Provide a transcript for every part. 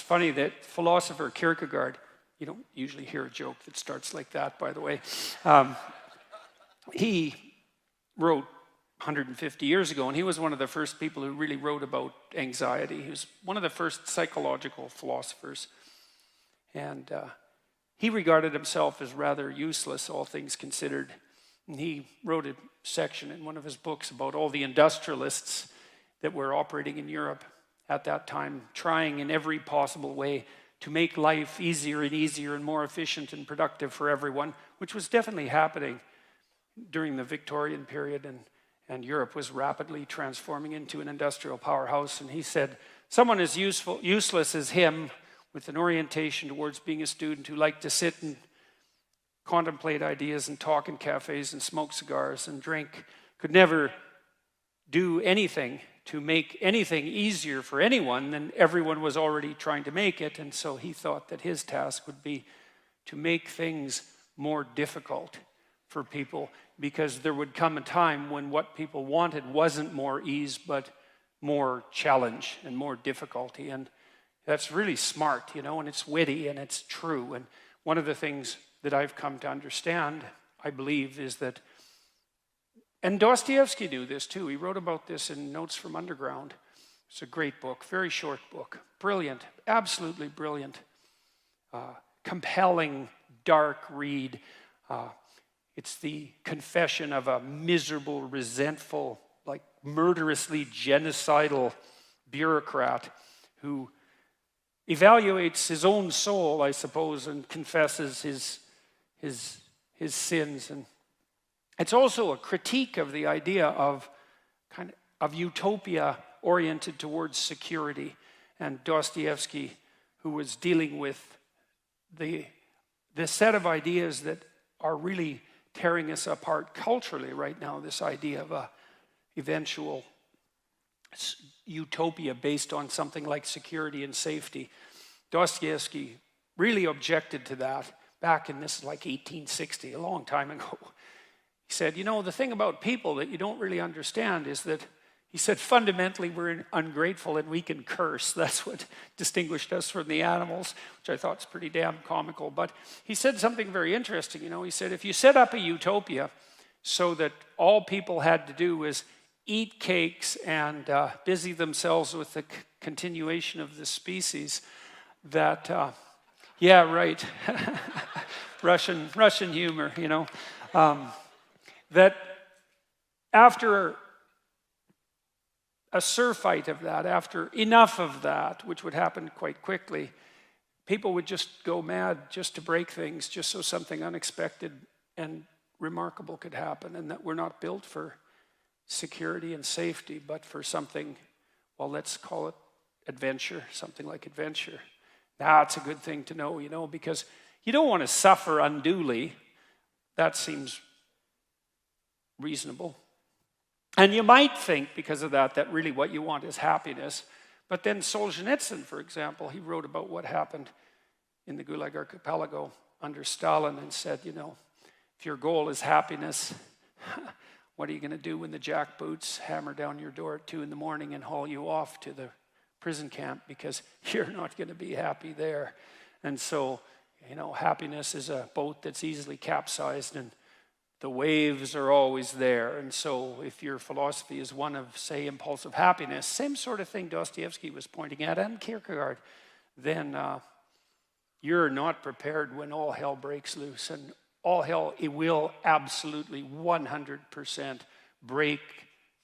funny that philosopher Kierkegaard, you don't usually hear a joke that starts like that, by the way. He wrote 150 years ago, and he was one of the first people who really wrote about anxiety. He was one of the first psychological philosophers. And he regarded himself as rather useless, all things considered. And he wrote a section in one of his books about all the industrialists that were operating in Europe at that time, trying in every possible way to make life easier and more efficient and productive for everyone, which was definitely happening during the Victorian period, and Europe was rapidly transforming into an industrial powerhouse. And he said, someone as useless as him, with an orientation towards being a student who liked to sit and contemplate ideas and talk in cafes and smoke cigars and drink, could never do anything to make anything easier for anyone than everyone was already trying to make it. And so he thought that his task would be to make things more difficult for people, because there would come a time when what people wanted wasn't more ease, but more challenge and more difficulty. And that's really smart, and it's witty and it's true. And one of the things that I've come to understand, I believe, is that, and Dostoevsky knew this too. He wrote about this in Notes from Underground. It's a great book, very short book, brilliant, absolutely brilliant, compelling, dark read. It's the confession of a miserable, resentful, like murderously genocidal bureaucrat who evaluates his own soul, I suppose, and confesses his sins. And it's also a critique of the idea of utopia oriented towards security. And Dostoevsky, who was dealing with the set of ideas that are really tearing us apart culturally right now, this idea of a eventual utopia based on something like security and safety. Dostoevsky really objected to that back in this like 1860, a long time ago. He said, the thing about people that you don't really understand is that, he said, fundamentally we're ungrateful and we can curse. That's what distinguished us from the animals, which I thought is pretty damn comical. But he said something very interesting. He said, if you set up a utopia so that all people had to do was eat cakes and busy themselves with the continuation of the species, that, yeah, right, Russian humor, that after a surfeit of that, after enough of that, which would happen quite quickly, people would just go mad just to break things, just so something unexpected and remarkable could happen, and that we're not built for security and safety, but for something, well, let's call it adventure, something like adventure. That's a good thing to know, because you don't want to suffer unduly. That seems reasonable. And you might think, because of that really what you want is happiness. But then Solzhenitsyn, for example, he wrote about what happened in the Gulag Archipelago under Stalin and said, if your goal is happiness, what are you going to do when the jackboots hammer down your door at 2 a.m. and haul you off to the prison camp, because you're not going to be happy there. And so, happiness is a boat that's easily capsized, and the waves are always there. And so if your philosophy is one of, say, impulsive happiness, same sort of thing Dostoevsky was pointing at, and Kierkegaard, then you're not prepared when all hell breaks loose. And all hell, it will absolutely 100% break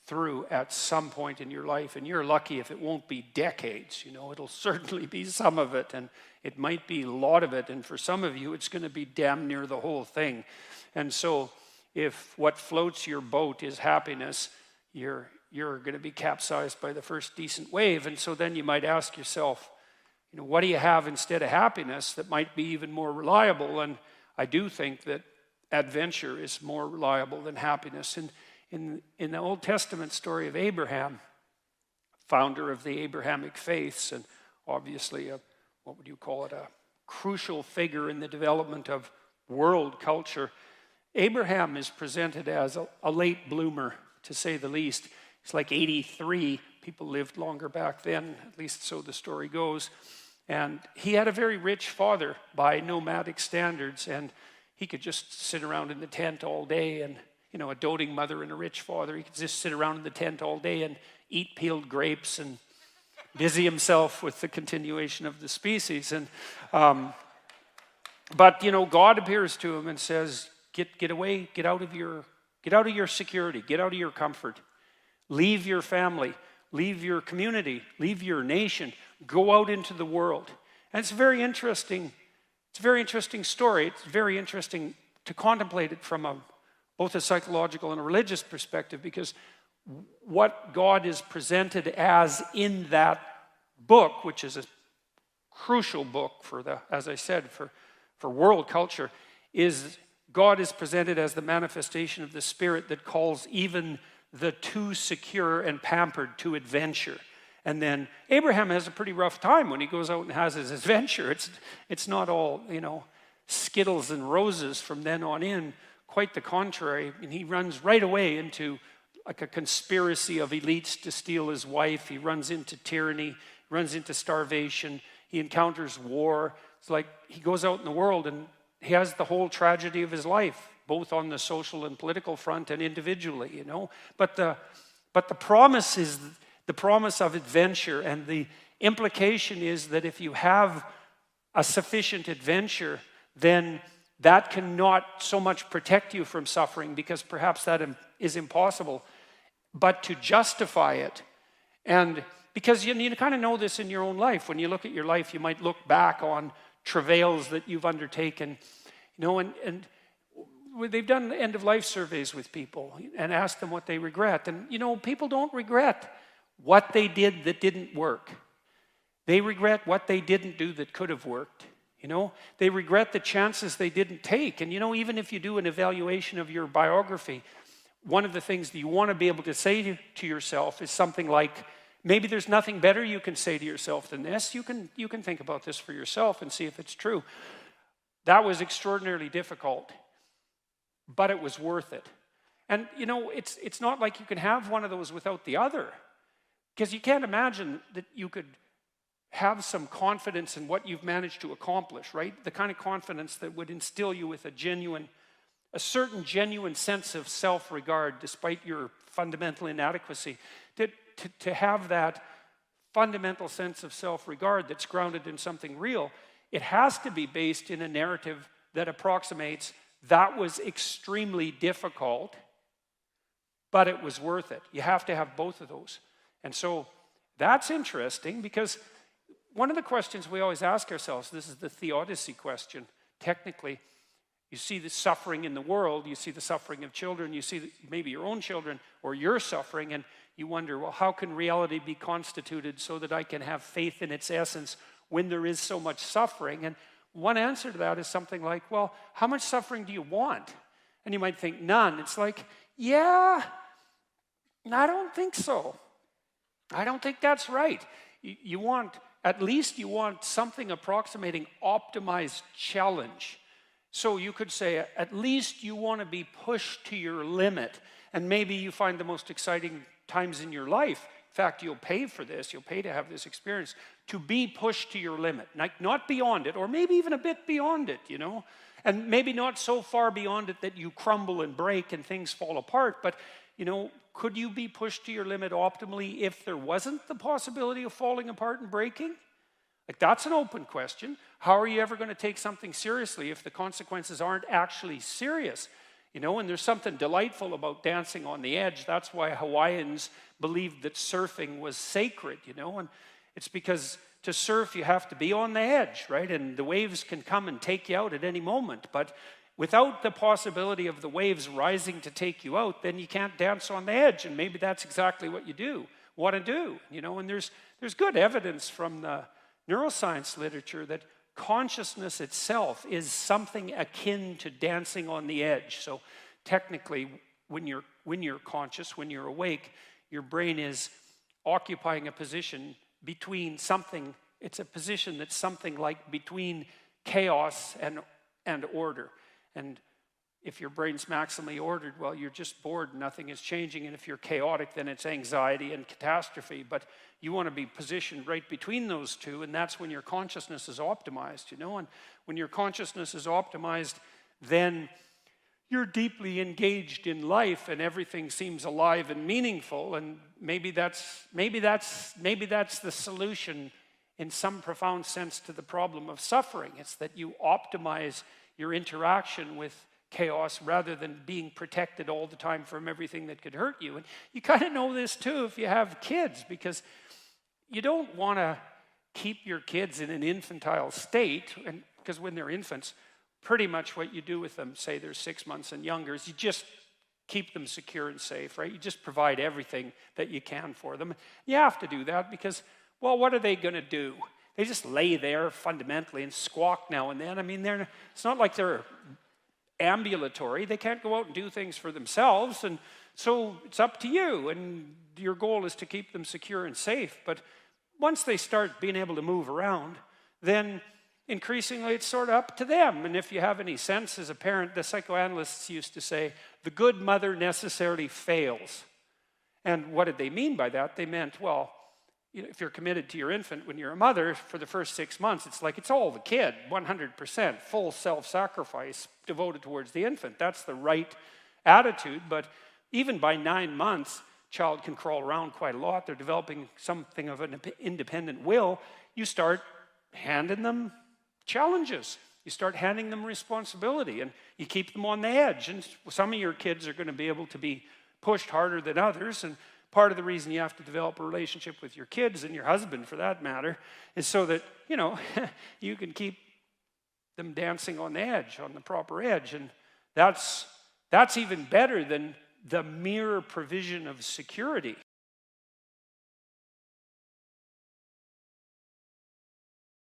through at some point in your life. And you're lucky if it won't be decades. It'll certainly be some of it, and it might be a lot of it. And for some of you, it's going to be damn near the whole thing. And so if what floats your boat is happiness, you're going to be capsized by the first decent wave. And so then you might ask yourself, what do you have instead of happiness that might be even more reliable? And I do think that adventure is more reliable than happiness. And in the Old Testament story of Abraham, founder of the Abrahamic faiths, and obviously a crucial figure in the development of world culture, Abraham is presented as a late bloomer, to say the least. He's like 83. People lived longer back then, at least so the story goes. And he had a very rich father by nomadic standards, and he could just sit around in the tent all day, and a doting mother and a rich father. He could just sit around in the tent all day and eat peeled grapes and busy himself with the continuation of the species. And but God appears to him and says, "Get away, get out of your security, get out of your comfort, leave your family, leave your community, leave your nation, go out into the world." And it's very interesting. It's a very interesting story. It's very interesting to contemplate it from both a psychological and a religious perspective, because what God is presented as in that book, which is a crucial book as I said, for world culture, is God is presented as the manifestation of the Spirit that calls even the too secure and pampered to adventure. And then Abraham has a pretty rough time when he goes out and has his adventure. It's not all, Skittles and roses from then on in. Quite the contrary. And he runs right away into like a conspiracy of elites to steal his wife. He runs into tyranny, runs into starvation. He encounters war. It's like he goes out in the world and he has the whole tragedy of his life, both on the social and political front and individually, But the promise is the promise of adventure, and the implication is that if you have a sufficient adventure, then that cannot so much protect you from suffering, because perhaps that is impossible, but to justify it. And because you kind of know this in your own life. When you look at your life, you might look back on travails that you've undertaken, and they've done end-of-life surveys with people and asked them what they regret. And, people don't regret what they did that didn't work. They regret what they didn't do that could have worked. They regret the chances they didn't take. And, even if you do an evaluation of your biography, one of the things that you want to be able to say to yourself is something like, maybe there's nothing better you can say to yourself than this. You can think about this for yourself and see if it's true. That was extraordinarily difficult, but it was worth it. And, it's not like you can have one of those without the other, because you can't imagine that you could have some confidence in what you've managed to accomplish, right? The kind of confidence that would instill you with a certain genuine sense of self-regard despite your fundamental inadequacy. To have that fundamental sense of self-regard that's grounded in something real, it has to be based in a narrative that approximates that was extremely difficult, but it was worth it. You have to have both of those. And so that's interesting, because one of the questions we always ask ourselves, this is the theodicy question, technically. You see the suffering in the world, you see the suffering of children, you see maybe your own children or your suffering, and you wonder, well, how can reality be constituted so that I can have faith in its essence when there is so much suffering? And one answer to that is something like, well, how much suffering do you want? And you might think, none. It's like, yeah, I don't think so. I don't think that's right. At least you want something approximating optimized challenge. So you could say, at least you want to be pushed to your limit. And maybe you find the most exciting times in your life. In fact, you'll pay for this. You'll pay to have this experience, to be pushed to your limit. Not beyond it, or maybe even a bit beyond it, And maybe not so far beyond it that you crumble and break and things fall apart. But, could you be pushed to your limit optimally if there wasn't the possibility of falling apart and breaking? That's an open question. How are you ever going to take something seriously if the consequences aren't actually serious? And there's something delightful about dancing on the edge. That's why Hawaiians believed that surfing was sacred, And it's because to surf, you have to be on the edge, right? And the waves can come and take you out at any moment. But without the possibility of the waves rising to take you out, then you can't dance on the edge. And maybe that's exactly what you want to do. And there's good evidence from the neuroscience literature that consciousness itself is something akin to dancing on the edge. So technically, when you're conscious, when you're awake, your brain is occupying a position between something. It's a position that's something like between chaos and order. And If your brain's maximally ordered, well, you're just bored, nothing is changing. And if you're chaotic, then it's anxiety and catastrophe. But you want to be positioned right between those two, and that's when your consciousness is optimized, And when your consciousness is optimized, then you're deeply engaged in life, and everything seems alive and meaningful. And maybe that's the solution in some profound sense to the problem of suffering. It's that you optimize your interaction with chaos rather than being protected all the time from everything that could hurt you. And you kind of know this too if you have kids, because you don't want to keep your kids in an infantile state, and because when they're infants, pretty much what you do with them, say they're 6 months and younger, is you just keep them secure and safe, right? You just provide everything that you can for them. You have to do that because, well, what are they going to do? They just lay there fundamentally and squawk now and then. I mean, it's not like they're ambulatory. They can't go out and do things for themselves, and so it's up to you, and your goal is to keep them secure and safe. But once they start being able to move around, then increasingly it's sort of up to them. And if you have any sense as a parent, the psychoanalysts used to say, the good mother necessarily fails. And what did they mean by that? They meant, well, if you're committed to your infant when you're a mother for the first 6 months, it's like it's all the kid, 100%, full self-sacrifice devoted towards the infant. That's the right attitude. But even by 9 months, child can crawl around quite a lot. They're developing something of an independent will. You start handing them challenges. You start handing them responsibility, and you keep them on the edge. And some of your kids are going to be able to be pushed harder than others, and part of the reason you have to develop a relationship with your kids, and your husband for that matter, is so that, you can keep them dancing on the edge, on the proper edge. And that's even better than the mere provision of security.